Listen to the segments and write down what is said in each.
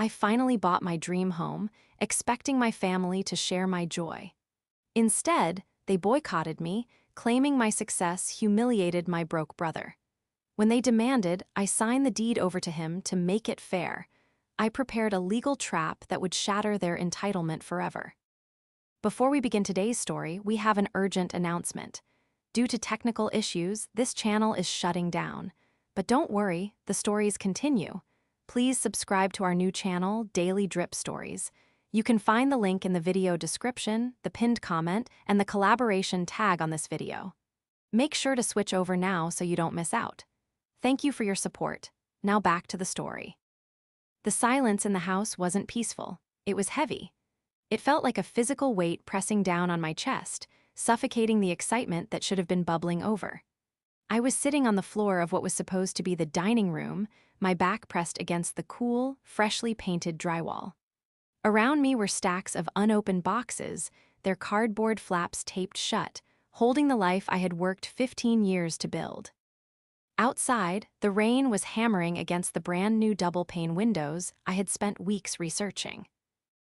I finally bought my dream home, expecting my family to share my joy. Instead, they boycotted me, claiming my success humiliated my broke brother. When they demanded, I sign the deed over to him to make it fair. I prepared a legal trap that would shatter their entitlement forever. Before we begin today's story, we have an urgent announcement. Due to technical issues, this channel is shutting down. But don't worry, the stories continue. Please subscribe to our new channel, Daily Drip Stories. You can find the link in the video description, the pinned comment, and the collaboration tag on this video. Make sure to switch over now so you don't miss out. Thank you for your support. Now back to the story. The silence in the house wasn't peaceful. It was heavy. It felt like a physical weight pressing down on my chest, suffocating the excitement that should have been bubbling over. I was sitting on the floor of what was supposed to be the dining room, my back pressed against the cool, freshly painted drywall. Around me were stacks of unopened boxes, their cardboard flaps taped shut, holding the life I had worked 15 years to build. Outside, the rain was hammering against the brand-new double-pane windows I had spent weeks researching.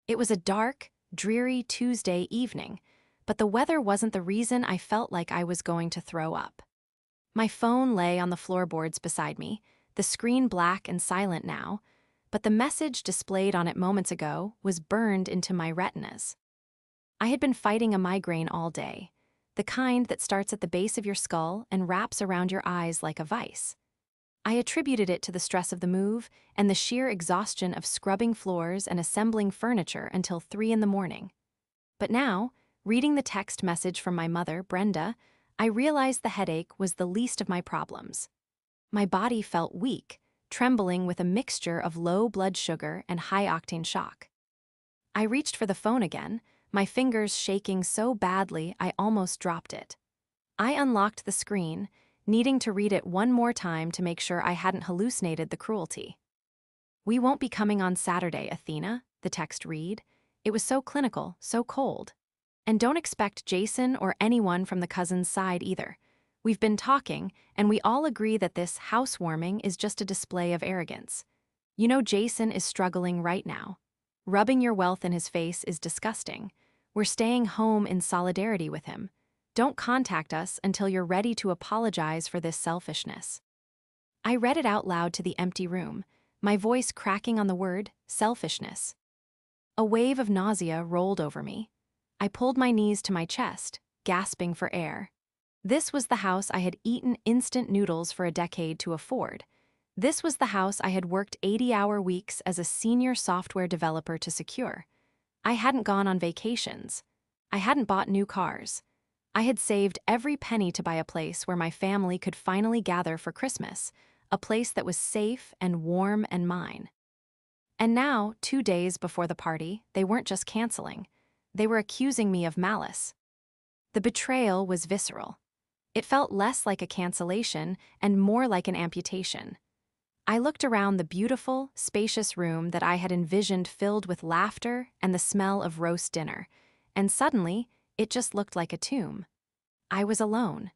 It was a dark, dreary Tuesday evening, but the weather wasn't the reason I felt like I was going to throw up. My phone lay on the floorboards beside me, the screen black and silent now, but the message displayed on it moments ago was burned into my retinas. I had been fighting a migraine all day, the kind that starts at the base of your skull and wraps around your eyes like a vice. I attributed it to the stress of the move and the sheer exhaustion of scrubbing floors and assembling furniture until 3 in the morning. But now, reading the text message from my mother, Brenda, I realized the headache was the least of my problems. My body felt weak, trembling with a mixture of low blood sugar and high-octane shock. I reached for the phone again, my fingers shaking so badly I almost dropped it. I unlocked the screen, needing to read it one more time to make sure I hadn't hallucinated the cruelty. "We won't be coming on Saturday, Athena," the text read. It was so clinical, so cold. "And don't expect Jason or anyone from the cousins' side either. We've been talking, and we all agree that this housewarming is just a display of arrogance. You know Jason is struggling right now. Rubbing your wealth in his face is disgusting. We're staying home in solidarity with him. Don't contact us until you're ready to apologize for this selfishness." I read it out loud to the empty room, my voice cracking on the word selfishness. A wave of nausea rolled over me. I pulled my knees to my chest, gasping for air. This was the house I had eaten instant noodles for a decade to afford. This was the house I had worked 80-hour weeks as a senior software developer to secure. I hadn't gone on vacations. I hadn't bought new cars. I had saved every penny to buy a place where my family could finally gather for Christmas, a place that was safe and warm and mine. And now, 2 days before the party, they weren't just canceling. They were accusing me of malice. The betrayal was visceral. It felt less like a cancellation and more like an amputation. I looked around the beautiful, spacious room that I had envisioned filled with laughter and the smell of roast dinner, and suddenly, it just looked like a tomb. I was alone,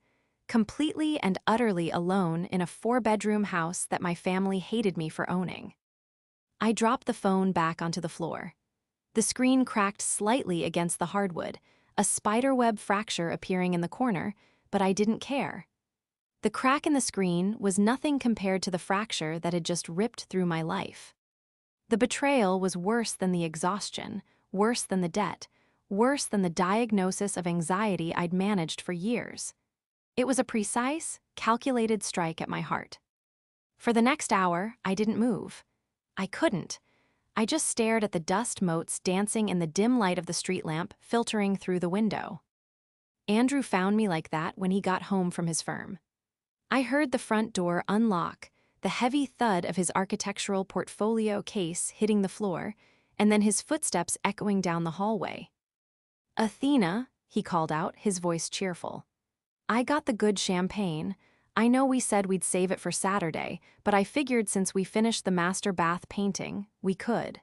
completely and utterly alone in a 4-bedroom house that my family hated me for owning. I dropped the phone back onto the floor. The screen cracked slightly against the hardwood, a spiderweb fracture appearing in the corner, but I didn't care. The crack in the screen was nothing compared to the fracture that had just ripped through my life. The betrayal was worse than the exhaustion, worse than the debt, worse than the diagnosis of anxiety I'd managed for years. It was a precise, calculated strike at my heart. For the next hour, I didn't move. I couldn't. I just stared at the dust motes dancing in the dim light of the street lamp filtering through the window. Andrew found me like that when he got home from his firm. I heard the front door unlock, the heavy thud of his architectural portfolio case hitting the floor, and then his footsteps echoing down the hallway. "Athena," he called out, his voice cheerful. "I got the good champagne. I know we said we'd save it for Saturday, but I figured since we finished the master bath painting, we could."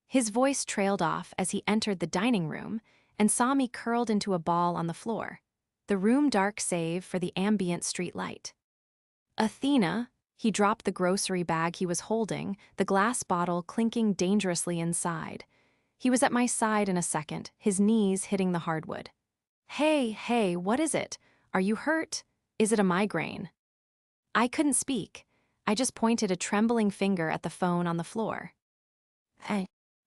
His voice trailed off as he entered the dining room and saw me curled into a ball on the floor, the room dark save for the ambient street light. "Athena," He dropped the grocery bag he was holding, the glass bottle clinking dangerously inside. He was at my side in a second, his knees hitting the hardwood. Hey, what is it? Are you hurt? Is it a migraine? I couldn't speak. I just pointed a trembling finger at the phone on the floor. Hey.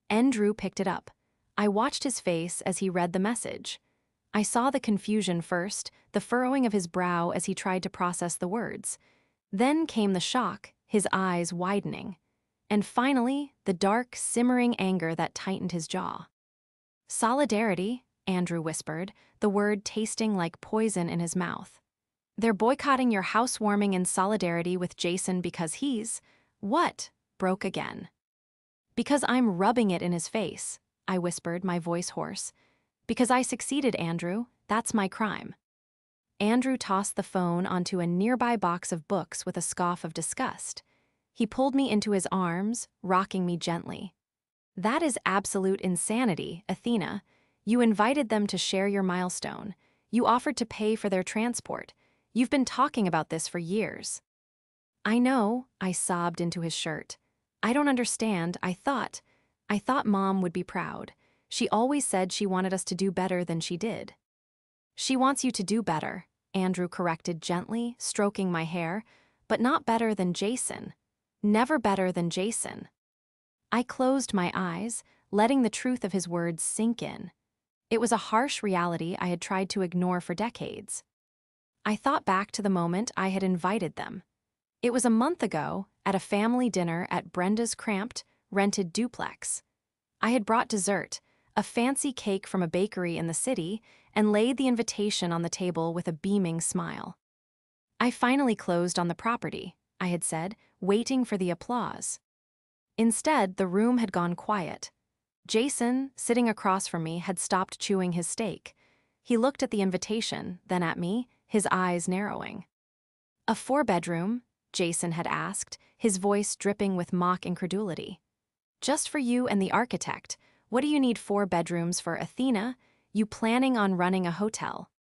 Andrew picked it up. I watched his face as he read the message. I saw the confusion first, the furrowing of his brow as he tried to process the words. Then came the shock, his eyes widening. And finally, the dark, simmering anger that tightened his jaw. Solidarity, Andrew whispered, the word tasting like poison in his mouth. They're boycotting your housewarming in solidarity with Jason because he's… What? Broke again. Because I'm rubbing it in his face, I whispered, my voice hoarse. Because I succeeded, Andrew. That's my crime. Andrew tossed the phone onto a nearby box of books with a scoff of disgust. He pulled me into his arms, rocking me gently. That is absolute insanity, Athena. You invited them to share your milestone. You offered to pay for their transport. You've been talking about this for years. I know, I sobbed into his shirt. I don't understand. I thought Mom would be proud. She always said she wanted us to do better than she did. She wants you to do better, Andrew corrected gently, stroking my hair, but not better than Jason. Never better than Jason. I closed my eyes, letting the truth of his words sink in. It was a harsh reality I had tried to ignore for decades. I thought back to the moment I had invited them. It was a month ago, at a family dinner at Brenda's cramped, rented duplex. I had brought dessert, a fancy cake from a bakery in the city, and laid the invitation on the table with a beaming smile. I finally closed on the property, I had said, waiting for the applause. Instead, the room had gone quiet. Jason, sitting across from me, had stopped chewing his steak. He looked at the invitation, then at me, his eyes narrowing. A 4-bedroom, Jason had asked, his voice dripping with mock incredulity. Just for you and the architect. What do you need 4 bedrooms for, Athena? You planning on running a hotel?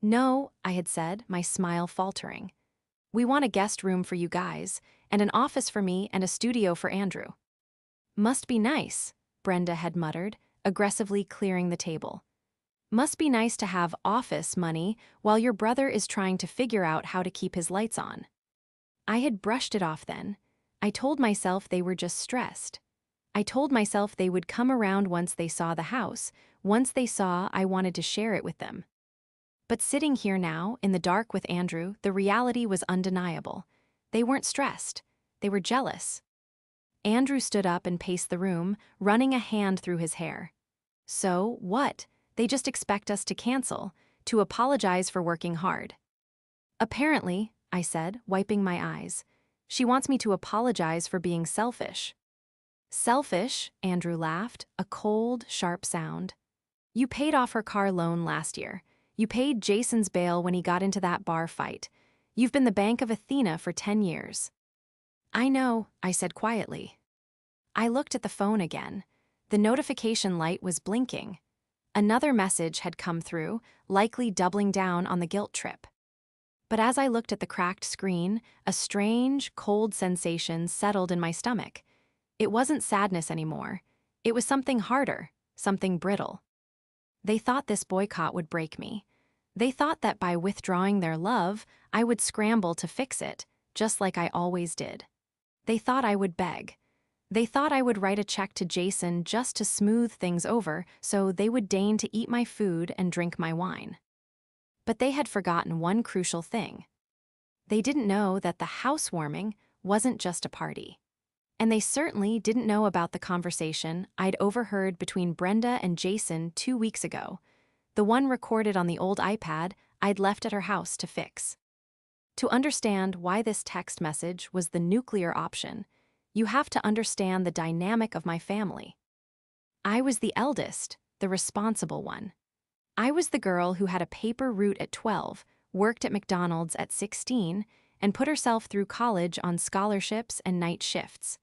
No, I had said, my smile faltering. We want a guest room for you guys, and an office for me and a studio for Andrew. Must be nice, Brenda had muttered, aggressively clearing the table. Must be nice to have office money while your brother is trying to figure out how to keep his lights on. I had brushed it off then. I told myself they were just stressed. I told myself they would come around once they saw the house, once they saw I wanted to share it with them. But sitting here now, in the dark with Andrew, the reality was undeniable. They weren't stressed. They were jealous. Andrew stood up and paced the room, running a hand through his hair. So, what? They just expect us to cancel, to apologize for working hard. Apparently, I said, wiping my eyes. She wants me to apologize for being selfish. Selfish, Andrew laughed, a cold, sharp sound. You paid off her car loan last year. You paid Jason's bail when he got into that bar fight. You've been the bank of Athena for 10 years. I know, I said quietly. I looked at the phone again. The notification light was blinking. Another message had come through, likely doubling down on the guilt trip. But as I looked at the cracked screen, a strange, cold sensation settled in my stomach. It wasn't sadness anymore. It was something harder, something brittle. They thought this boycott would break me. They thought that by withdrawing their love, I would scramble to fix it, just like I always did. They thought I would beg. They thought I would write a check to Jason just to smooth things over so they would deign to eat my food and drink my wine. But they had forgotten one crucial thing. They didn't know that the housewarming wasn't just a party. And they certainly didn't know about the conversation I'd overheard between Brenda and Jason 2 weeks ago, the one recorded on the old iPad I'd left at her house to fix. To understand why this text message was the nuclear option, you have to understand the dynamic of my family. I was the eldest, the responsible one. I was the girl who had a paper route at 12, worked at McDonald's at 16, and put herself through college on scholarships and night shifts.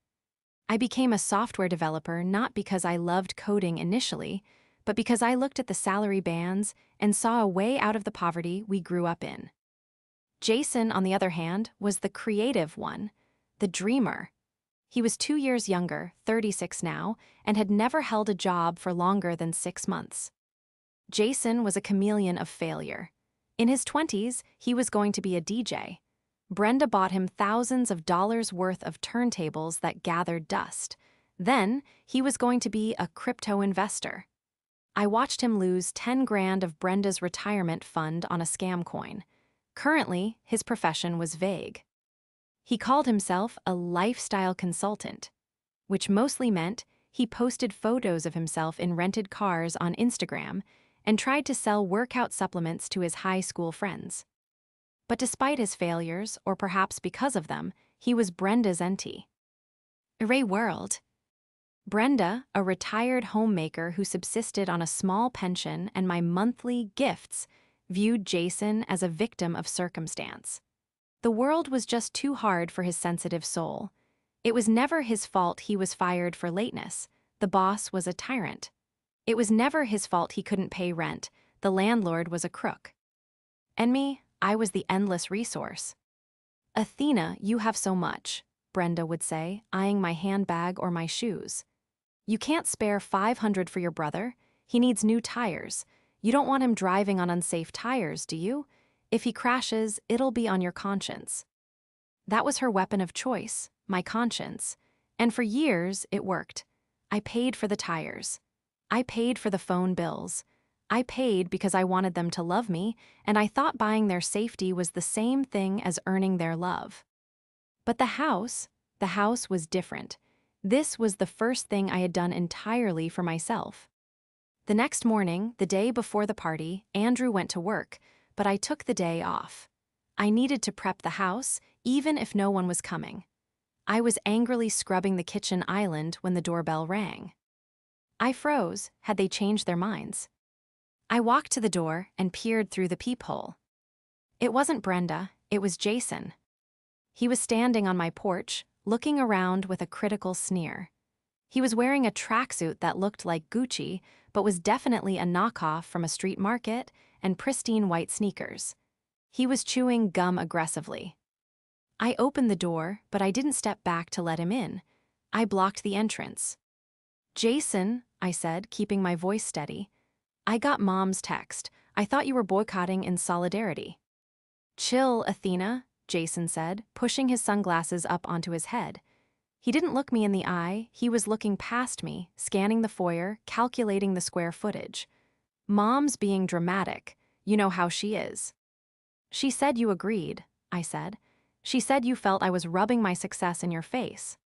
I became a software developer not because I loved coding initially, but because I looked at the salary bands and saw a way out of the poverty we grew up in. Jason, on the other hand, was the creative one, the dreamer. He was 2 years younger, 36 now, and had never held a job for longer than 6 months. Jason was a chameleon of failure. In his 20s, he was going to be a DJ. Brenda bought him thousands of dollars worth of turntables that gathered dust. Then, he was going to be a crypto investor. I watched him lose 10 grand of Brenda's retirement fund on a scam coin. Currently, his profession was vague. He called himself a lifestyle consultant, which mostly meant he posted photos of himself in rented cars on Instagram and tried to sell workout supplements to his high school friends. But despite his failures, or perhaps because of them, he was Brenda's auntie. Ray World. Brenda, a retired homemaker who subsisted on a small pension and my monthly gifts, viewed Jason as a victim of circumstance. The world was just too hard for his sensitive soul. It was never his fault he was fired for lateness. The boss was a tyrant. It was never his fault he couldn't pay rent. The landlord was a crook. And me, I was the endless resource. Athena, you have so much, Brenda would say, eyeing my handbag or my shoes. You can't spare $500 for your brother. He needs new tires. You don't want him driving on unsafe tires, do you? If he crashes, it'll be on your conscience. That was her weapon of choice, my conscience. And for years, it worked. I paid for the tires. I paid for the phone bills. I paid because I wanted them to love me, and I thought buying their safety was the same thing as earning their love. But the house was different. This was the first thing I had done entirely for myself. The next morning, the day before the party, Andrew went to work, but I took the day off. I needed to prep the house, even if no one was coming. I was angrily scrubbing the kitchen island when the doorbell rang. I froze. Had they changed their minds? I walked to the door and peered through the peephole. It wasn't Brenda, it was Jason. He was standing on my porch, looking around with a critical sneer. He was wearing a tracksuit that looked like Gucci, but was definitely a knockoff from a street market, and pristine white sneakers. He was chewing gum aggressively. I opened the door, but I didn't step back to let him in. I blocked the entrance. Jason, I said, keeping my voice steady, I got Mom's text. I thought you were boycotting in solidarity. Chill, Athena, Jason said, pushing his sunglasses up onto his head. He didn't look me in the eye, he was looking past me, scanning the foyer, calculating the square footage. Mom's being dramatic. You know how she is. She said you agreed, I said. She said you felt I was rubbing my success in your face.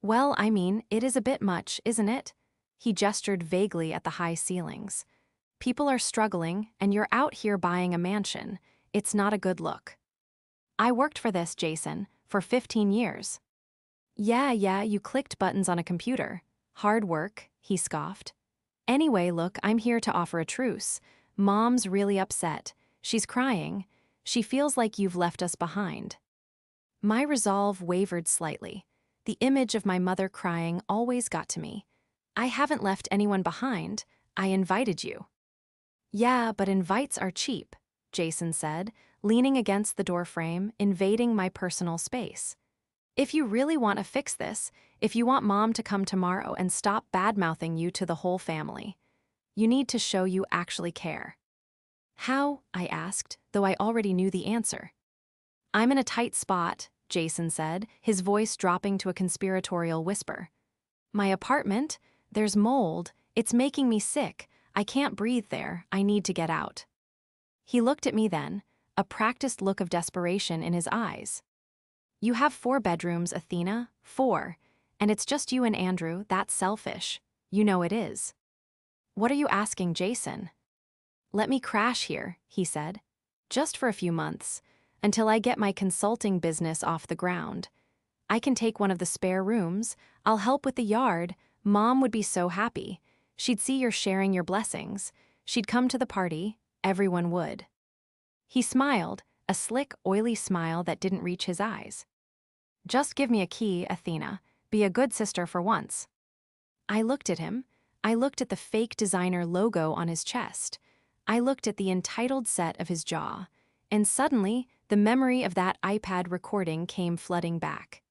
Well, I mean, it is a bit much, isn't it? He gestured vaguely at the high ceilings. People are struggling, and you're out here buying a mansion. It's not a good look. I worked for this, Jason, for 15 years. Yeah, you clicked buttons on a computer. Hard work, he scoffed. Anyway, look, I'm here to offer a truce. Mom's really upset. She's crying. She feels like you've left us behind. My resolve wavered slightly. The image of my mother crying always got to me. I haven't left anyone behind. I invited you. Yeah, but invites are cheap, Jason said, leaning against the doorframe, invading my personal space. If you really want to fix this, if you want Mom to come tomorrow and stop bad-mouthing you to the whole family, you need to show you actually care. How? I asked, though I already knew the answer. I'm in a tight spot, Jason said, his voice dropping to a conspiratorial whisper. My apartment? There's mold. It's making me sick. I can't breathe there. I need to get out. He looked at me then, a practiced look of desperation in his eyes. You have 4 bedrooms, Athena, 4, and it's just you and Andrew. That's selfish. You know it is. What are you asking, Jason? Let me crash here, he said. Just for a few months, until I get my consulting business off the ground. I can take one of the spare rooms. I'll help with the yard. Mom would be so happy. She'd see you're sharing your blessings. She'd come to the party. Everyone would. He smiled, a slick, oily smile that didn't reach his eyes. Just give me a key, Athena. Be a good sister for once. I looked at him. I looked at the fake designer logo on his chest. I looked at the entitled set of his jaw. And suddenly, the memory of that iPad recording came flooding back.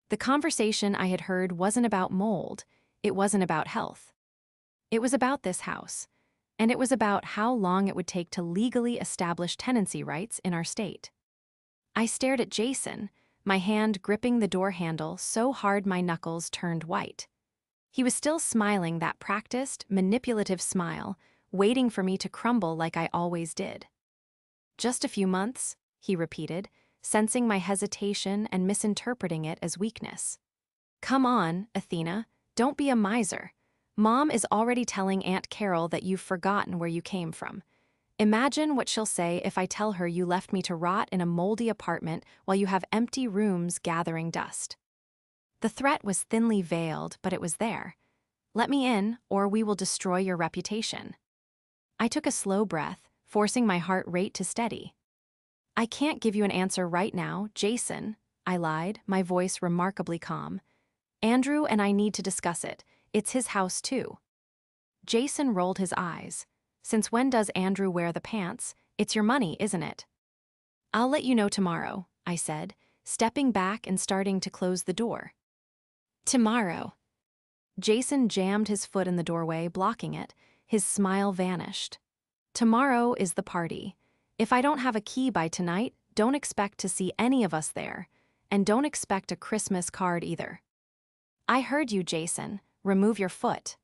The conversation I had heard wasn't about mold, it wasn't about health. It was about this house, and it was about how long it would take to legally establish tenancy rights in our state. I stared at Jason, my hand gripping the door handle so hard my knuckles turned white. He was still smiling that practiced, manipulative smile, waiting for me to crumble like I always did. "Just a few months," he repeated, sensing my hesitation and misinterpreting it as weakness. "Come on, Athena, don't be a miser. Mom is already telling Aunt Carol that you've forgotten where you came from. Imagine what she'll say if I tell her you left me to rot in a moldy apartment while you have empty rooms gathering dust." The threat was thinly veiled, but it was there. "Let me in, or we will destroy your reputation." I took a slow breath, forcing my heart rate to steady. "I can't give you an answer right now, Jason," I lied, my voice remarkably calm. "Andrew and I need to discuss it. It's his house too." Jason rolled his eyes. "Since when does Andrew wear the pants? It's your money, isn't it?" "I'll let you know tomorrow," I said, stepping back and starting to close the door. "Tomorrow." Jason jammed his foot in the doorway, blocking it. His smile vanished. "Tomorrow is the party. If I don't have a key by tonight, don't expect to see any of us there. And don't expect a Christmas card either." "I heard you, Jason. Remove your foot."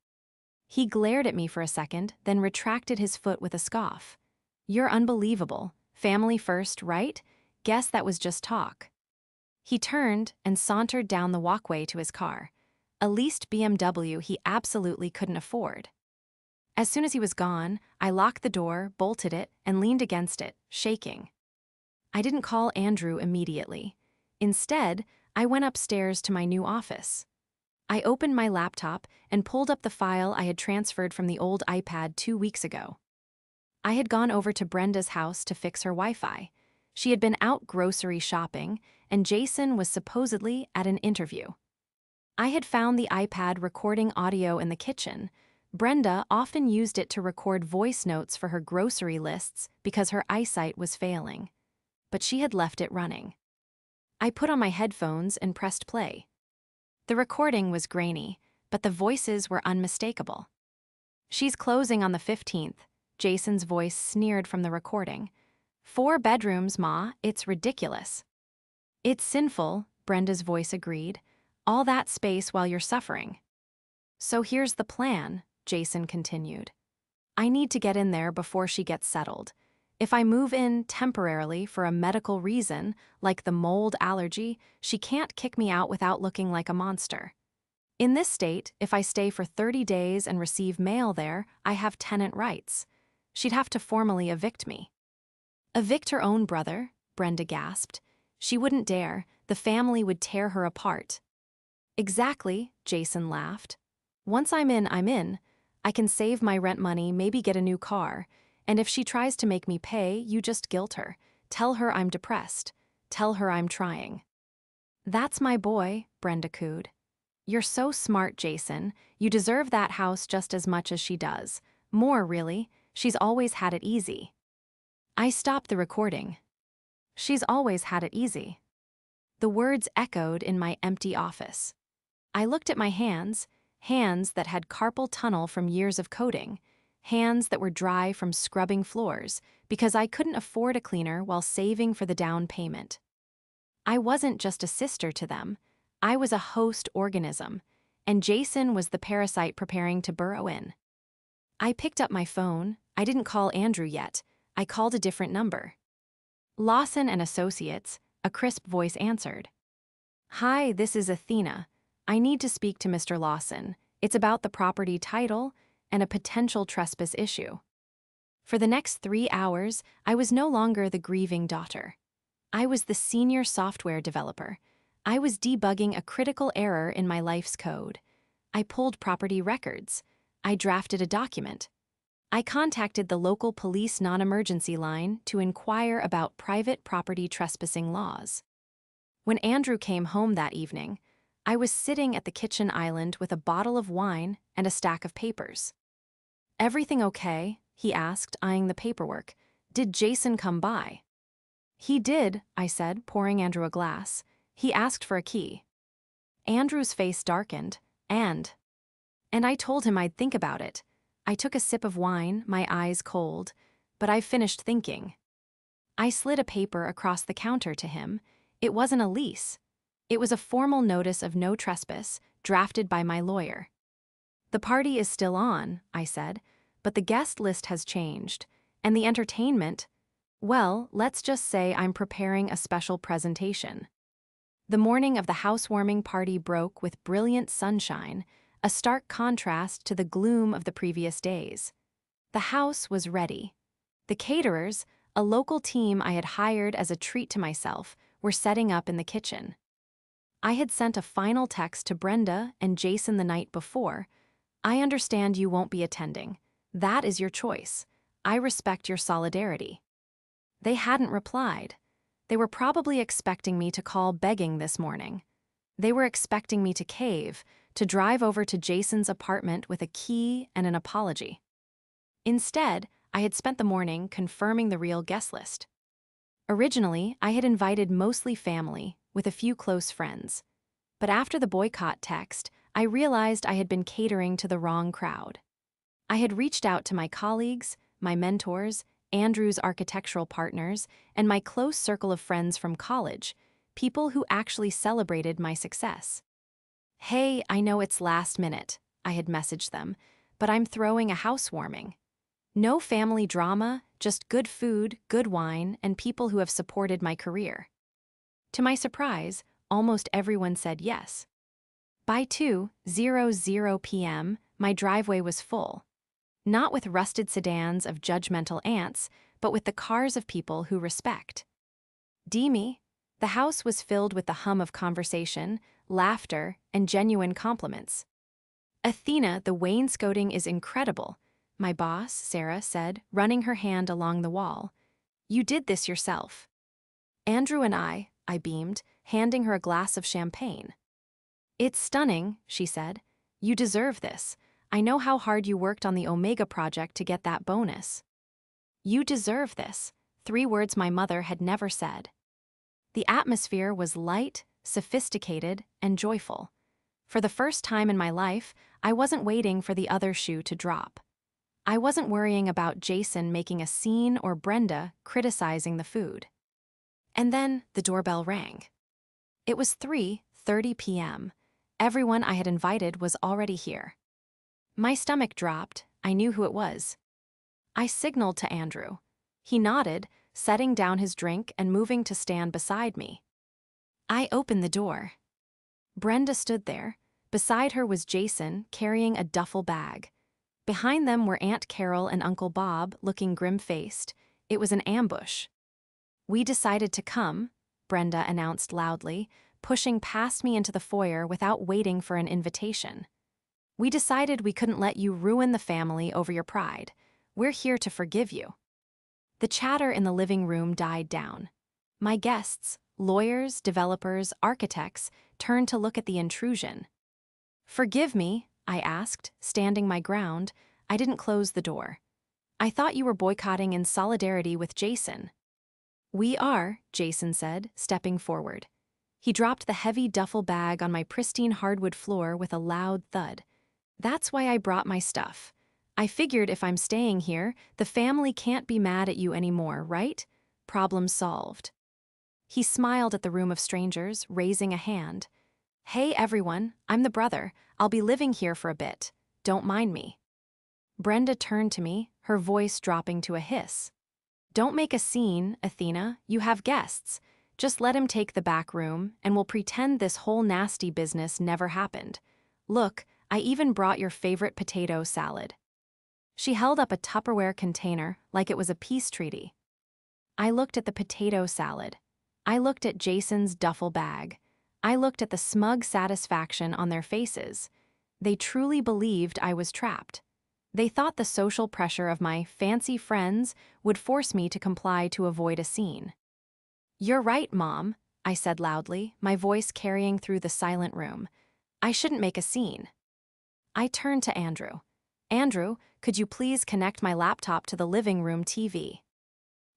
He glared at me for a second, then retracted his foot with a scoff. "You're unbelievable. Family first, right? Guess that was just talk." He turned and sauntered down the walkway to his car, a leased BMW he absolutely couldn't afford. As soon as he was gone, I locked the door, bolted it, and leaned against it, shaking. I didn't call Andrew immediately. Instead, I went upstairs to my new office. I opened my laptop and pulled up the file I had transferred from the old iPad 2 weeks ago. I had gone over to Brenda's house to fix her Wi-Fi. She had been out grocery shopping, and Jason was supposedly at an interview. I had found the iPad recording audio in the kitchen. Brenda often used it to record voice notes for her grocery lists because her eyesight was failing. But she had left it running. I put on my headphones and pressed play. The recording was grainy, but the voices were unmistakable. "She's closing on the 15th, Jason's voice sneered from the recording. "4 bedrooms, Ma, it's ridiculous." "It's sinful," Brenda's voice agreed. "All that space while you're suffering." "So here's the plan," Jason continued. "I need to get in there before she gets settled. If I move in temporarily for a medical reason, like the mold allergy, she can't kick me out without looking like a monster. In this state, if I stay for 30 days and receive mail there, I have tenant rights. She'd have to formally evict me." "Evict her own brother?" Brenda gasped. "She wouldn't dare. The family would tear her apart." "Exactly," Jason laughed. "Once I'm in, I'm in. I can save my rent money, maybe get a new car. And if she tries to make me pay, you just guilt her. Tell her I'm depressed. Tell her I'm trying." "That's my boy," Brenda cooed. "You're so smart, Jason. You deserve that house just as much as she does. More, really. She's always had it easy." I stopped the recording. "She's always had it easy." The words echoed in my empty office. I looked at my hands that had carpal tunnel from years of coding, hands that were dry from scrubbing floors because I couldn't afford a cleaner while saving for the down payment. I wasn't just a sister to them. I was a host organism, and Jason was the parasite preparing to burrow in. I picked up my phone. I didn't call Andrew yet. I called a different number. "Lawson and Associates," a crisp voice answered. "Hi, this is Athena. I need to speak to Mr. Lawson. It's about the property title and a potential trespass issue." For the next 3 hours, I was no longer the grieving daughter. I was the senior software developer. I was debugging a critical error in my life's code. I pulled property records. I drafted a document. I contacted the local police non-emergency line to inquire about private property trespassing laws. When Andrew came home that evening, I was sitting at the kitchen island with a bottle of wine and a stack of papers. "Everything okay?" he asked, eyeing the paperwork. "Did Jason come by?" He did, I said, pouring Andrew a glass. He asked for a key. Andrew's face darkened. And I told him I'd think about it. I took a sip of wine, my eyes cold, but I finished thinking. I slid a paper across the counter to him. It wasn't a lease. It was a formal notice of no trespass, drafted by my lawyer. The party is still on, I said, but the guest list has changed. And the entertainment, well, let's just say I'm preparing a special presentation. The morning of the housewarming party broke with brilliant sunshine, a stark contrast to the gloom of the previous days. The house was ready. The caterers, a local team I had hired as a treat to myself, were setting up in the kitchen. I had sent a final text to Brenda and Jason the night before. I understand you won't be attending. That is your choice. I respect your solidarity. They hadn't replied. They were probably expecting me to call begging this morning. They were expecting me to cave, to drive over to Jason's apartment with a key and an apology. Instead, I had spent the morning confirming the real guest list. Originally, I had invited mostly family, with a few close friends. But after the boycott text, I realized I had been catering to the wrong crowd. I had reached out to my colleagues, my mentors, Andrew's architectural partners, and my close circle of friends from college, people who actually celebrated my success. Hey, I know it's last minute, I had messaged them, but I'm throwing a housewarming. No family drama, just good food, good wine, and people who have supported my career. To my surprise, almost everyone said yes. By 2:00 p.m., my driveway was full. Not with rusted sedans of judgmental aunts, but with the cars of people who respect. Demi, the house was filled with the hum of conversation, laughter, and genuine compliments. Athena, the wainscoting is incredible, my boss, Sarah, said, running her hand along the wall. You did this yourself. Andrew and I beamed, handing her a glass of champagne. It's stunning, she said. You deserve this. I know how hard you worked on the Omega project to get that bonus. You deserve this, 3 words my mother had never said. The atmosphere was light, sophisticated, and joyful. For the first time in my life, I wasn't waiting for the other shoe to drop. I wasn't worrying about Jason making a scene or Brenda criticizing the food. And then the doorbell rang. It was 3:30 p.m. Everyone I had invited was already here. My stomach dropped. I knew who it was. I signaled to Andrew. He nodded, setting down his drink and moving to stand beside me. I opened the door. Brenda stood there. Beside her was Jason, carrying a duffel bag. Behind them were Aunt Carol and Uncle Bob, looking grim-faced. It was an ambush. We decided to come, Brenda announced loudly, pushing past me into the foyer without waiting for an invitation. We decided we couldn't let you ruin the family over your pride. We're here to forgive you. The chatter in the living room died down. My guests, lawyers, developers, architects, turned to look at the intrusion. Forgive me, I asked, standing my ground. I didn't close the door. I thought you were boycotting in solidarity with Jason. We are, Jason said, stepping forward. He dropped the heavy duffel bag on my pristine hardwood floor with a loud thud. That's why I brought my stuff. I figured if I'm staying here, the family can't be mad at you anymore, right? Problem solved. He smiled at the room of strangers, raising a hand. Hey everyone, I'm the brother. I'll be living here for a bit. Don't mind me. Brenda turned to me, her voice dropping to a hiss. Don't make a scene, Athena. You have guests. Just let him take the back room, and we'll pretend this whole nasty business never happened. Look, I even brought your favorite potato salad. She held up a Tupperware container like it was a peace treaty. I looked at the potato salad. I looked at Jason's duffel bag. I looked at the smug satisfaction on their faces. They truly believed I was trapped. They thought the social pressure of my fancy friends would force me to comply to avoid a scene. You're right, Mom, I said loudly, my voice carrying through the silent room. I shouldn't make a scene. I turned to Andrew. Andrew, could you please connect my laptop to the living room TV?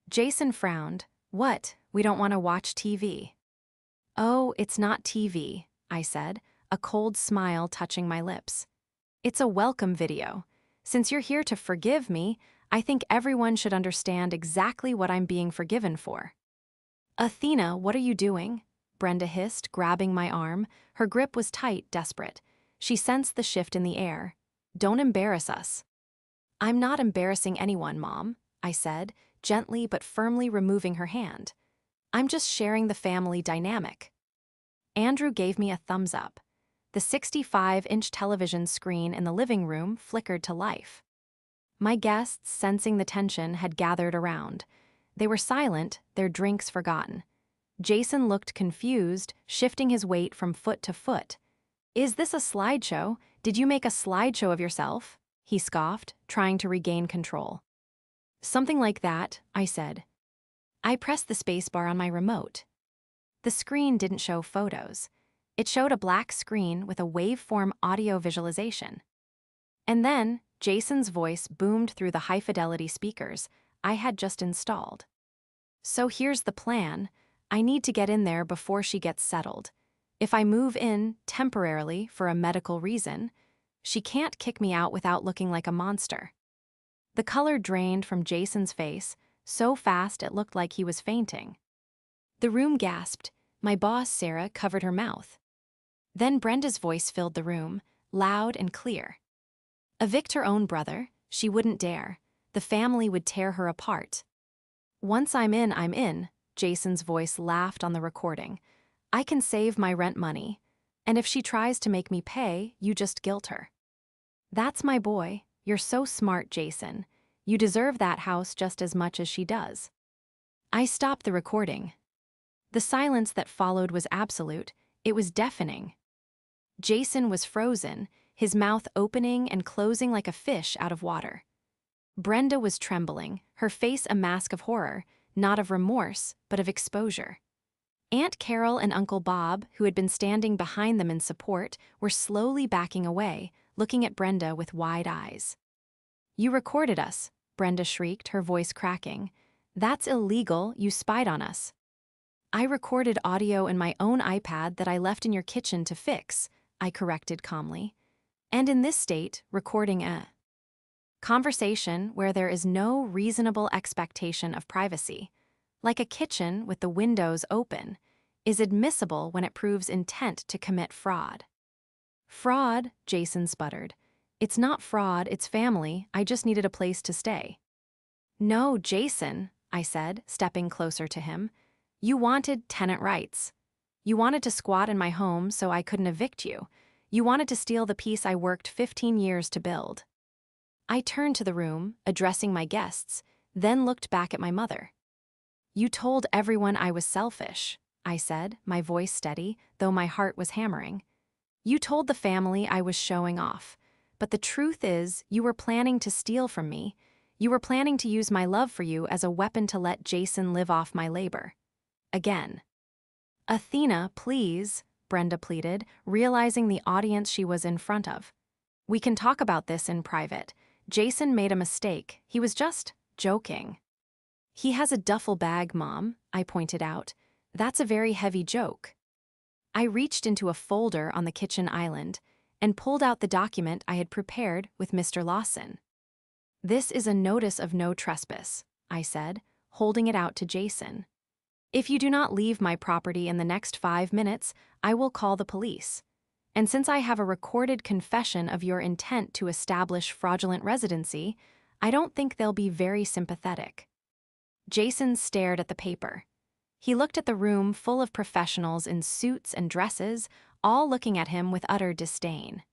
Jason frowned. What, We don't want to watch TV. Oh, it's not TV, I said, a cold smile touching my lips. It's a welcome video. Since you're here to forgive me, I think everyone should understand exactly what I'm being forgiven for. Athena, what are you doing? Brenda hissed, grabbing my arm. Her grip was tight, desperate. She sensed the shift in the air. Don't embarrass us. I'm not embarrassing anyone, Mom, I said, gently but firmly removing her hand. I'm just sharing the family dynamic. Andrew gave me a thumbs up. The 65-inch television screen in the living room flickered to life. My guests, sensing the tension, had gathered around. They were silent, their drinks forgotten. Jason looked confused, shifting his weight from foot to foot. Is this a slideshow? Did you make a slideshow of yourself? He scoffed, trying to regain control. Something like that, I said. I pressed the spacebar on my remote. The screen didn't show photos. It showed a black screen with a waveform audio visualization. And then, Jason's voice boomed through the high-fidelity speakers I had just installed. So here's the plan. I need to get in there before she gets settled. If I move in temporarily for a medical reason, she can't kick me out without looking like a monster. The color drained from Jason's face so fast it looked like he was fainting. The room gasped. My boss, Sarah, covered her mouth. Then Brenda's voice filled the room, loud and clear. Evict her own brother, she wouldn't dare. The family would tear her apart. Once I'm in, Jason's voice laughed on the recording. I can save my rent money. And if she tries to make me pay, you just guilt her. That's my boy. You're so smart, Jason. You deserve that house just as much as she does. I stopped the recording. The silence that followed was absolute. It was deafening. Jason was frozen, his mouth opening and closing like a fish out of water. Brenda was trembling, her face a mask of horror, not of remorse, but of exposure. Aunt Carol and Uncle Bob, who had been standing behind them in support, were slowly backing away, looking at Brenda with wide eyes. You recorded us, Brenda shrieked, her voice cracking. That's illegal, you spied on us. I recorded audio in my own iPad that I left in your kitchen to fix, I corrected calmly. And in this state, recording a conversation where there is no reasonable expectation of privacy, like a kitchen with the windows open, is admissible when it proves intent to commit fraud. Fraud, Jason sputtered. It's not fraud, it's family, I just needed a place to stay. No, Jason, I said, stepping closer to him. You wanted tenant rights. You wanted to squat in my home so I couldn't evict you. You wanted to steal the peace I worked 15 years to build. I turned to the room, addressing my guests, then looked back at my mother. You told everyone I was selfish, I said, my voice steady, though my heart was hammering. You told the family I was showing off, but the truth is you were planning to steal from me. You were planning to use my love for you as a weapon to let Jason live off my labor. Again. Athena, please, Brenda pleaded, realizing the audience she was in front of. We can talk about this in private. Jason made a mistake. He was just joking. He has a duffel bag, Mom, I pointed out. That's a very heavy joke. I reached into a folder on the kitchen island and pulled out the document I had prepared with Mr. Lawson. This is a notice of no trespass, I said, holding it out to Jason. If you do not leave my property in the next 5 minutes, I will call the police. And since I have a recorded confession of your intent to establish fraudulent residency, I don't think they'll be very sympathetic. Jason stared at the paper. He looked at the room full of professionals in suits and dresses, all looking at him with utter disdain.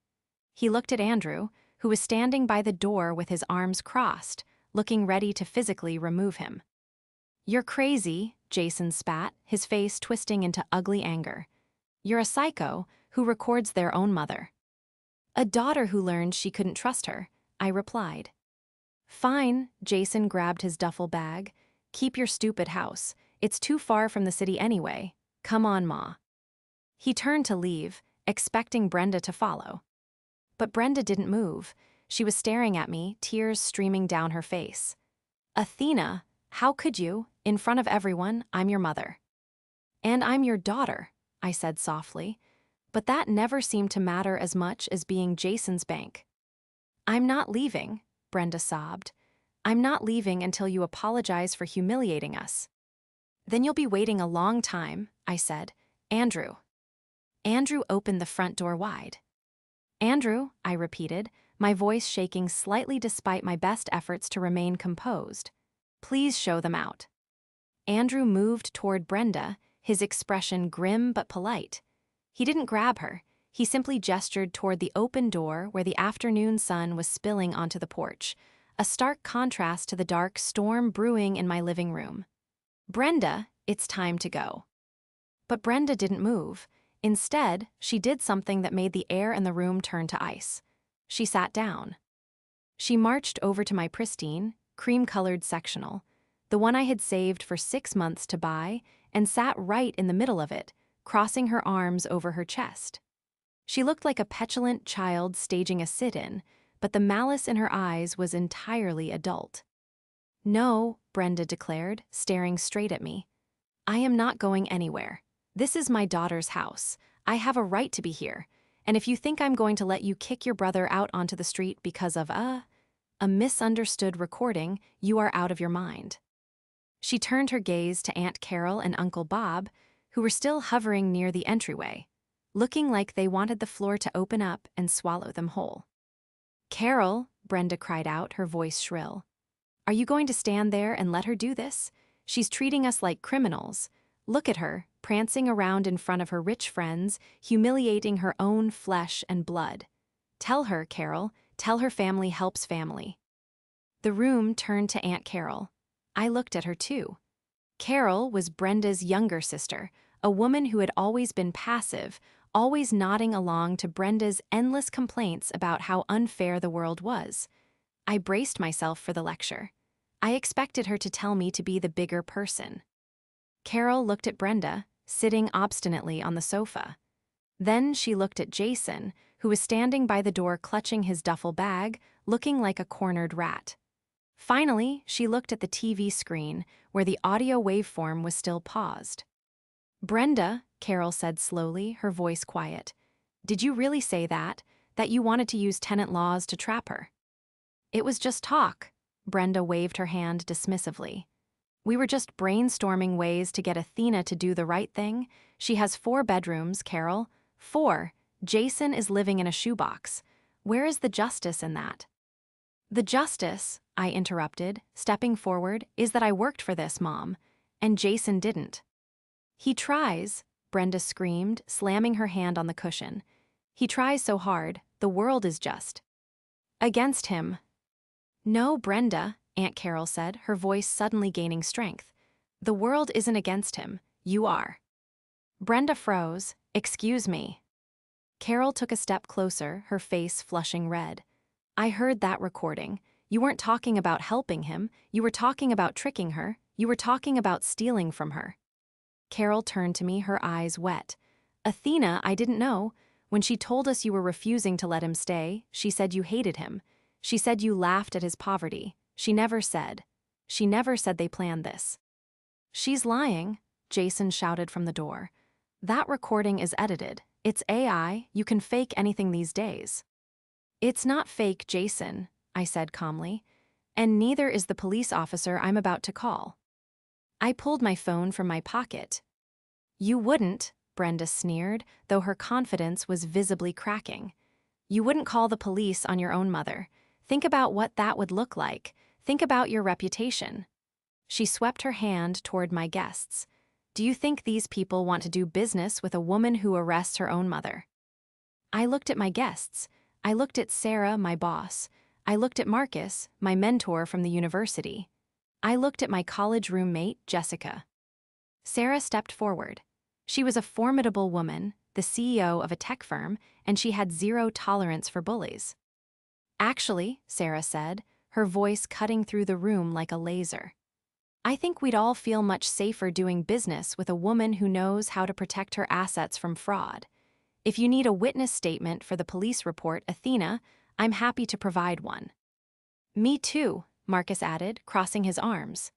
He looked at Andrew, who was standing by the door with his arms crossed, looking ready to physically remove him. You're crazy, Jason spat, his face twisting into ugly anger. You're a psycho who records their own mother. A daughter who learned she couldn't trust her, I replied. Fine, Jason grabbed his duffel bag. Keep your stupid house. It's too far from the city anyway. Come on, Ma. He turned to leave, expecting Brenda to follow. But Brenda didn't move. She was staring at me, tears streaming down her face. Athena, How could you? In front of everyone, I'm your mother. And I'm your daughter, I said softly. But that never seemed to matter as much as being Jason's bank. I'm not leaving, Brenda sobbed. I'm not leaving until you apologize for humiliating us. Then you'll be waiting a long time, I said. Andrew. Andrew opened the front door wide. Andrew, I repeated, my voice shaking slightly despite my best efforts to remain composed. Please show them out. Andrew moved toward Brenda, his expression grim but polite. He didn't grab her. He simply gestured toward the open door where the afternoon sun was spilling onto the porch, a stark contrast to the dark storm brewing in my living room. Brenda, it's time to go. But Brenda didn't move. Instead, she did something that made the air in the room turn to ice. She sat down. She marched over to my pristine, cream-colored sectional, the one I had saved for 6 months to buy, and sat right in the middle of it, crossing her arms over her chest. She looked like a petulant child staging a sit-in, but the malice in her eyes was entirely adult. No, Brenda declared, staring straight at me. I am not going anywhere. This is my daughter's house. I have a right to be here. And if you think I'm going to let you kick your brother out onto the street because of a misunderstood recording, you are out of your mind. She turned her gaze to Aunt Carol and Uncle Bob, who were still hovering near the entryway, looking like they wanted the floor to open up and swallow them whole. Carol, Brenda cried out, her voice shrill. Are you going to stand there and let her do this? She's treating us like criminals. Look at her, prancing around in front of her rich friends, humiliating her own flesh and blood. Tell her, Carol, tell her family helps family. The room turned to Aunt Carol. I looked at her too. Carol was Brenda's younger sister, a woman who had always been passive, always nodding along to Brenda's endless complaints about how unfair the world was. I braced myself for the lecture. I expected her to tell me to be the bigger person. Carol looked at Brenda, sitting obstinately on the sofa. Then she looked at Jason, who was standing by the door clutching his duffel bag, looking like a cornered rat. Finally, she looked at the TV screen, where the audio waveform was still paused. Brenda, Carol said slowly, her voice quiet, did you really say that you wanted to use tenant laws to trap her? It was just talk, Brenda waved her hand dismissively. We were just brainstorming ways to get Athena to do the right thing. She has 4 bedrooms, Carol. 4. Jason is living in a shoebox. Where is the justice in that? The justice, I interrupted, stepping forward, is that I worked for this, Mom, and Jason didn't. He tries, Brenda screamed, slamming her hand on the cushion. He tries so hard, the world is just against him. No, Brenda, Aunt Carol said, her voice suddenly gaining strength. The world isn't against him, you are. Brenda froze. Excuse me. Carol took a step closer, her face flushing red. I heard that recording. You weren't talking about helping him, you were talking about tricking her, you were talking about stealing from her. Carol turned to me, her eyes wet. Athena, I didn't know. When she told us you were refusing to let him stay, she said you hated him. She said you laughed at his poverty. She never said they planned this. She's lying, Jason shouted from the door. That recording is edited. It's AI, you can fake anything these days. It's not fake, Jason, I said calmly, and neither is the police officer I'm about to call. I pulled my phone from my pocket. You wouldn't, Brenda sneered, though her confidence was visibly cracking. You wouldn't call the police on your own mother. Think about what that would look like. Think about your reputation. She swept her hand toward my guests. Do you think these people want to do business with a woman who arrests her own mother? I looked at my guests. I looked at Sarah, my boss. I looked at Marcus, my mentor from the university. I looked at my college roommate, Jessica. Sarah stepped forward. She was a formidable woman, the CEO of a tech firm, and she had 0 tolerance for bullies. Actually, Sarah said, her voice cutting through the room like a laser. I think we'd all feel much safer doing business with a woman who knows how to protect her assets from fraud. If you need a witness statement for the police report, Athena, I'm happy to provide one. Me too, Marcus added, crossing his arms.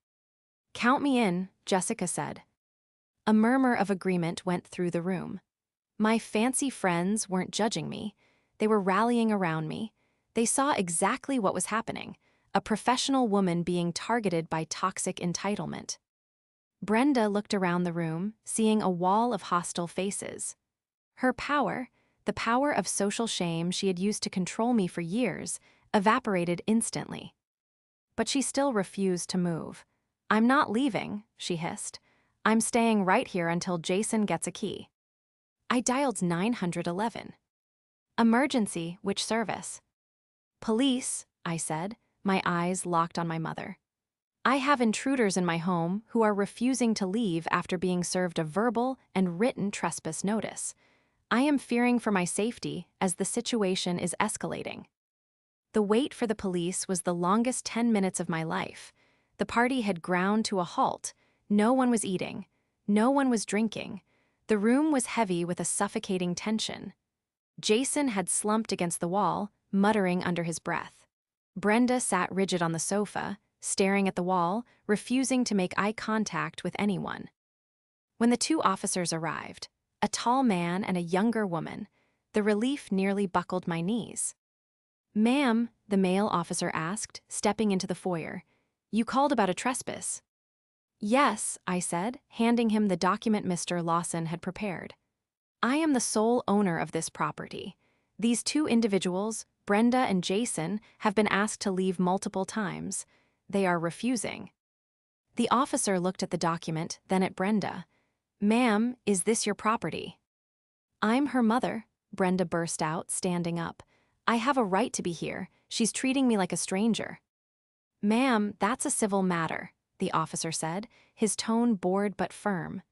"Count me in," Jessica said. A murmur of agreement went through the room. My fancy friends weren't judging me. They were rallying around me. They saw exactly what was happening, a professional woman being targeted by toxic entitlement. Brenda looked around the room, seeing a wall of hostile faces. Her power, the power of social shame she had used to control me for years, evaporated instantly. But she still refused to move. "I'm not leaving," she hissed. "I'm staying right here until Jason gets a key." I dialed 911. "Emergency, which service?" "Police," I said, my eyes locked on my mother. "I have intruders in my home who are refusing to leave after being served a verbal and written trespass notice. I am fearing for my safety as the situation is escalating." The wait for the police was the longest 10 minutes of my life. The party had ground to a halt. No one was eating. No one was drinking. The room was heavy with a suffocating tension. Jason had slumped against the wall, muttering under his breath. Brenda sat rigid on the sofa, staring at the wall, refusing to make eye contact with anyone. When the two officers arrived, a tall man and a younger woman, the relief nearly buckled my knees. "Ma'am," the male officer asked, stepping into the foyer, "you called about a trespass." "Yes," I said, handing him the document Mr. Lawson had prepared. "I am the sole owner of this property. These two individuals, Brenda and Jason, have been asked to leave multiple times. They are refusing." The officer looked at the document, then at Brenda. "Ma'am, is this your property?" "I'm her mother," Brenda burst out, standing up. "I have a right to be here. She's treating me like a stranger." "Ma'am, that's a civil matter," the officer said, his tone bored but firm.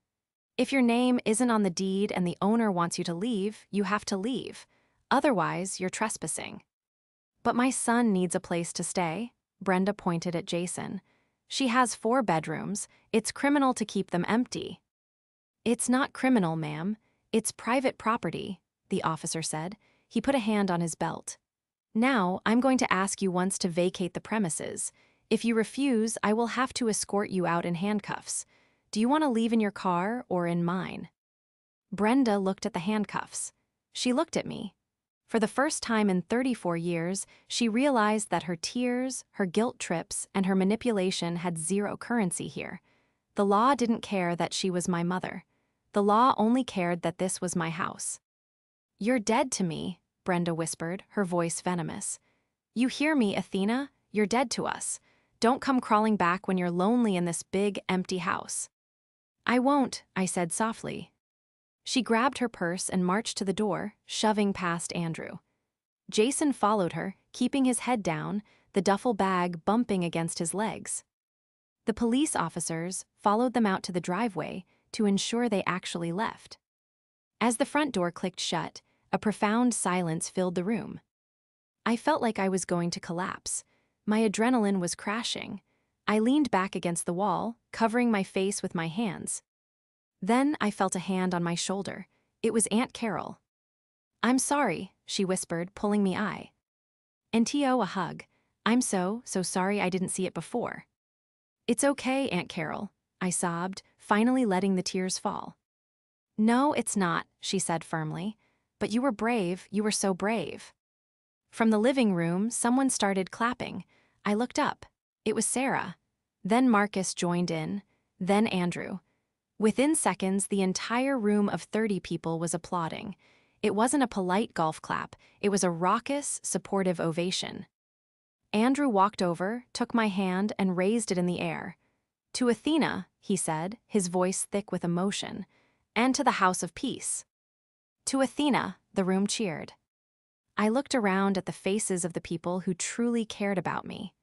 "If your name isn't on the deed and the owner wants you to leave, you have to leave. Otherwise, you're trespassing." "But my son needs a place to stay," Brenda pointed at Jason. "She has 4 bedrooms. It's criminal to keep them empty." "It's not criminal, ma'am. It's private property," the officer said. He put a hand on his belt. "Now, I'm going to ask you once to vacate the premises. If you refuse, I will have to escort you out in handcuffs. Do you want to leave in your car or in mine?" Brenda looked at the handcuffs. She looked at me. For the first time in 34 years, she realized that her tears, her guilt trips, and her manipulation had zero currency here. The law didn't care that she was my mother. The law only cared that this was my house. "You're dead to me," Brenda whispered, her voice venomous. "You hear me, Athena? You're dead to us. Don't come crawling back when you're lonely in this big, empty house." "I won't," I said softly. She grabbed her purse and marched to the door, shoving past Andrew. Jason followed her, keeping his head down, the duffel bag bumping against his legs. The police officers followed them out to the driveway to ensure they actually left. As the front door clicked shut, a profound silence filled the room. I felt like I was going to collapse. My adrenaline was crashing. I leaned back against the wall, covering my face with my hands. Then I felt a hand on my shoulder. It was Aunt Carol. "I'm sorry," she whispered, pulling me eye. "Nto a hug. I'm so sorry I didn't see it before." "It's okay, Aunt Carol," I sobbed, finally letting the tears fall. "No, it's not," she said firmly. "But you were brave, you were so brave." From the living room, someone started clapping. I looked up. It was Sarah. Then Marcus joined in, then Andrew. Within seconds, the entire room of 30 people was applauding. It wasn't a polite golf clap, it was a raucous, supportive ovation. Andrew walked over, took my hand, and raised it in the air. "To Athena," he said, his voice thick with emotion, "and to the House of Peace." "To Athena," the room cheered. I looked around at the faces of the people who truly cared about me.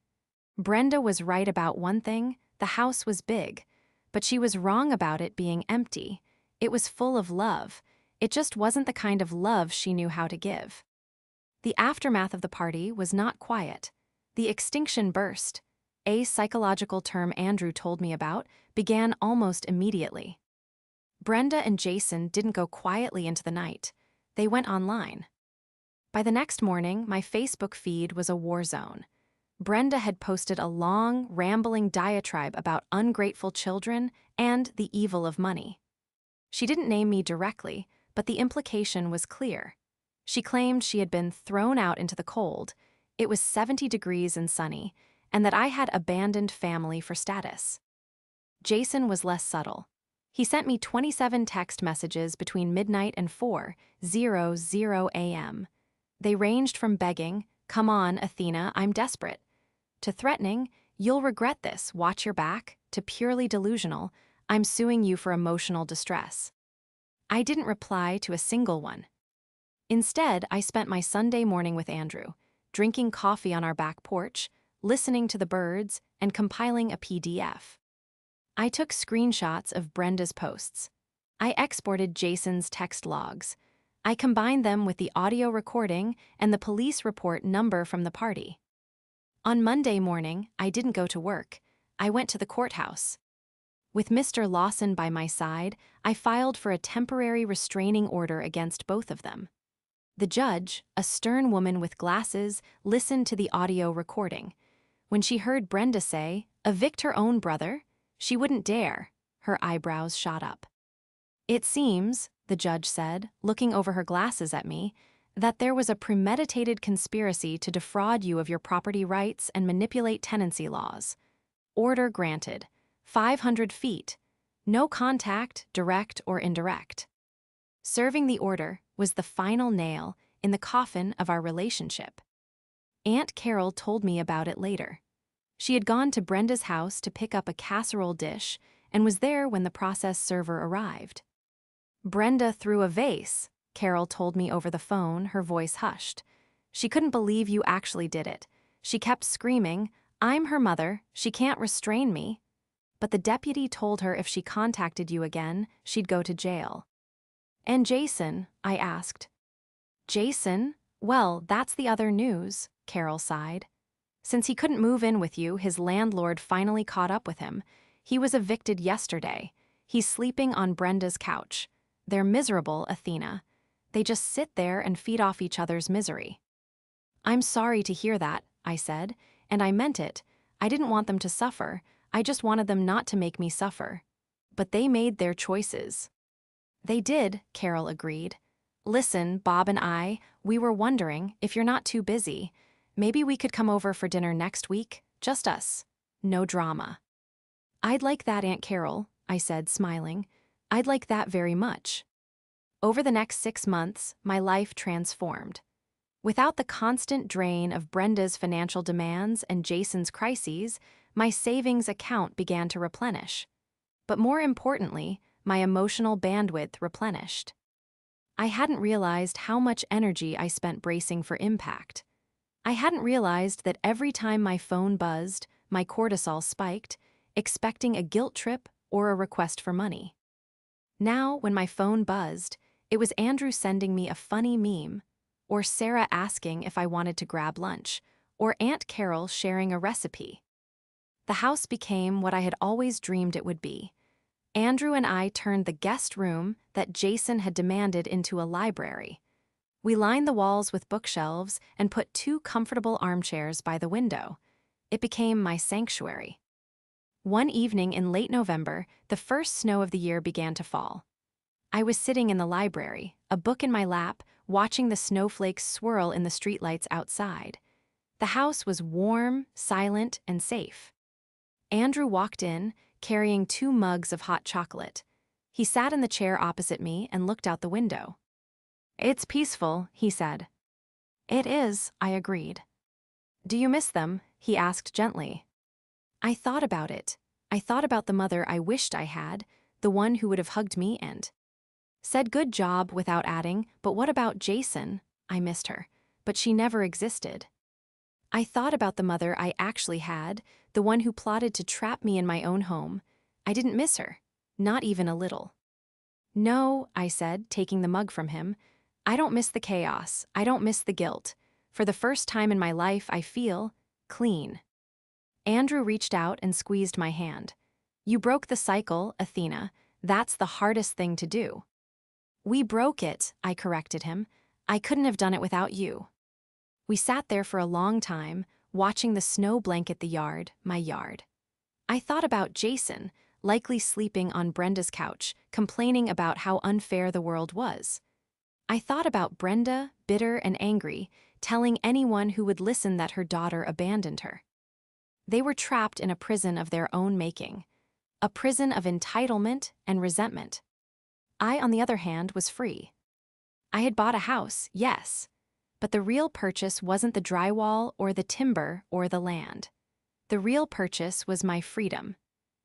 Brenda was right about one thing: the house was big. But she was wrong about it being empty. It was full of love. It just wasn't the kind of love she knew how to give. The aftermath of the party was not quiet. The extinction burst, a psychological term Andrew told me about, began almost immediately. Brenda and Jason didn't go quietly into the night. They went online. By the next morning, my Facebook feed was a war zone. Brenda had posted a long, rambling diatribe about ungrateful children and the evil of money. She didn't name me directly, but the implication was clear. She claimed she had been thrown out into the cold, it was 70 degrees and sunny, and that I had abandoned family for status. Jason was less subtle. He sent me 27 text messages between midnight and 4:00 a.m. They ranged from begging, "Come on, Athena, I'm desperate," to threatening, "You'll regret this, watch your back," to purely delusional, "I'm suing you for emotional distress." I didn't reply to a single one. Instead, I spent my Sunday morning with Andrew, drinking coffee on our back porch, listening to the birds, and compiling a PDF. I took screenshots of Brenda's posts. I exported Jason's text logs. I combined them with the audio recording and the police report number from the party. On Monday morning, I didn't go to work. I went to the courthouse. With Mr. Lawson by my side, I filed for a temporary restraining order against both of them. The judge, a stern woman with glasses, listened to the audio recording. When she heard Brenda say, "Evict her own brother," she wouldn't dare. Her eyebrows shot up. "It seems," the judge said, looking over her glasses at me, "that there was a premeditated conspiracy to defraud you of your property rights and manipulate tenancy laws. Order granted. 500 feet. No contact, direct or indirect." Serving the order was the final nail in the coffin of our relationship. Aunt Carol told me about it later. She had gone to Brenda's house to pick up a casserole dish and was there when the process server arrived. "Brenda threw a vase," Carol told me over the phone, her voice hushed. "She couldn't believe you actually did it. She kept screaming, 'I'm her mother, she can't restrain me.' But the deputy told her if she contacted you again, she'd go to jail." "And Jason?" I asked. "Jason? Well, that's the other news," Carol sighed. "Since he couldn't move in with you, his landlord finally caught up with him. He was evicted yesterday. He's sleeping on Brenda's couch. They're miserable, Athena. They just sit there and feed off each other's misery." "I'm sorry to hear that," I said, and I meant it. I didn't want them to suffer. I just wanted them not to make me suffer. But they made their choices. "They did," Carol agreed. "Listen, Bob and I, we were wondering, if you're not too busy, maybe we could come over for dinner next week, just us. No drama." "I'd like that, Aunt Carol," I said, smiling. "I'd like that very much." Over the next 6 months, my life transformed. Without the constant drain of Brenda's financial demands and Jason's crises, my savings account began to replenish. But more importantly, my emotional bandwidth replenished. I hadn't realized how much energy I spent bracing for impact. I hadn't realized that every time my phone buzzed, my cortisol spiked, expecting a guilt trip or a request for money. Now, when my phone buzzed, it was Andrew sending me a funny meme, or Sarah asking if I wanted to grab lunch, or Aunt Carol sharing a recipe. The house became what I had always dreamed it would be. Andrew and I turned the guest room that Jason had demanded into a library. We lined the walls with bookshelves and put 2 comfortable armchairs by the window. It became my sanctuary. One evening in late November, the first snow of the year began to fall. I was sitting in the library, a book in my lap, watching the snowflakes swirl in the streetlights outside. The house was warm, silent, and safe. Andrew walked in, carrying 2 mugs of hot chocolate. He sat in the chair opposite me and looked out the window. "It's peaceful," he said. "It is," I agreed. "Do you miss them?" he asked gently. I thought about it. I thought about the mother I wished I had, the one who would have hugged me and said good job without adding, "But what about Jason?" I missed her, but she never existed. I thought about the mother I actually had, the one who plotted to trap me in my own home. I didn't miss her, not even a little. "No," I said, taking the mug from him. "I don't miss the chaos. I don't miss the guilt. For the first time in my life, I feel clean." Andrew reached out and squeezed my hand. "You broke the cycle, Athena. That's the hardest thing to do." "We broke it," I corrected him. "I couldn't have done it without you." We sat there for a long time, watching the snow blanket the yard, my yard. I thought about Jason, likely sleeping on Brenda's couch, complaining about how unfair the world was. I thought about Brenda, bitter and angry, telling anyone who would listen that her daughter abandoned her. They were trapped in a prison of their own making, a prison of entitlement and resentment. I, on the other hand, was free. I had bought a house, yes, but the real purchase wasn't the drywall or the timber or the land. The real purchase was my freedom.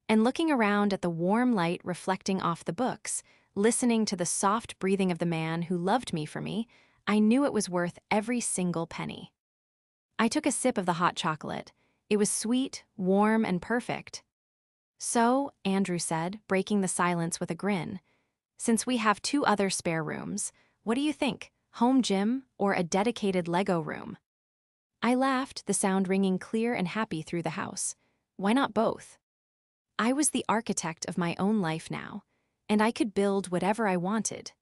And looking around at the warm light reflecting off the books, listening to the soft breathing of the man who loved me for me, I knew it was worth every single penny. I took a sip of the hot chocolate. It was sweet, warm, and perfect. "So," Andrew said, breaking the silence with a grin, "since we have 2 other spare rooms, what do you think, home gym or a dedicated Lego room?" I laughed, the sound ringing clear and happy through the house. Why not both? I was the architect of my own life now, and I could build whatever I wanted.